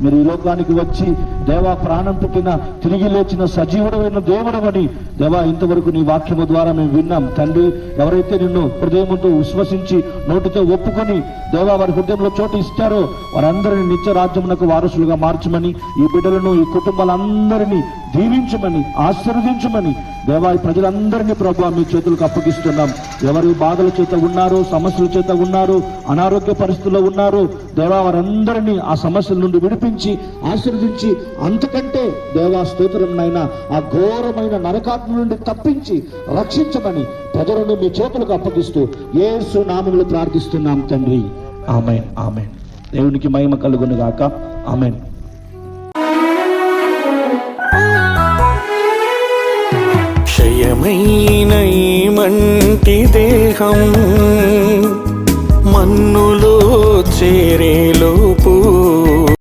మీరు ఈ లోకానికి వచ్చి దేవా ప్రాణం పెట్టిన తిరిగి లేచిన సజీవుడైన దేవుడవని దేవా ఇంతవరకు నీ వాక్యము ద్వారా మేము విన్నాం తండ్రి. ఎవరైతే నిన్ను హృదయంతో విశ్వసించి నోటితో ఒప్పుకొని దేవా వారి హృదయంలో చోటు ఇస్తారో వారందరినీ నిత్య రాజ్యమునకు వారసులుగా మార్చమని, ఈ బిడ్డలను ఈ కుటుంబాలందరినీ దీవించమని, ఆశీర్వదించమని దేవా ఈ ప్రజలందరినీ ప్రభువా మీ చేతులకు అప్పగిస్తున్నాం. ఎవరి బాధల చేత ఉన్నారో, సమస్యల చేత ఉన్నారో, అనారోగ్య పరిస్థితుల్లో ఉన్నారో దేవా వారందరినీ ఆ సమస్యల నుండి విడిపించి ఆశీర్వదించి, అంతకంటే దేవా స్తోత్రం నైనా ఆ ఘోరమైన నరకాత్మ నుండి తప్పించి రక్షించమని ప్రజలను మీ చేతులకు అప్పగిస్తూ యేసు నామములో ప్రార్థిస్తున్నాం తండ్రి. ఆమేన్, ఆమేన్. దేవునికి మహిమ కలుగును గాక. ఆమేన్. క్షయమైన ఈ మంటి దేహం మన్నులో చేరేలోపు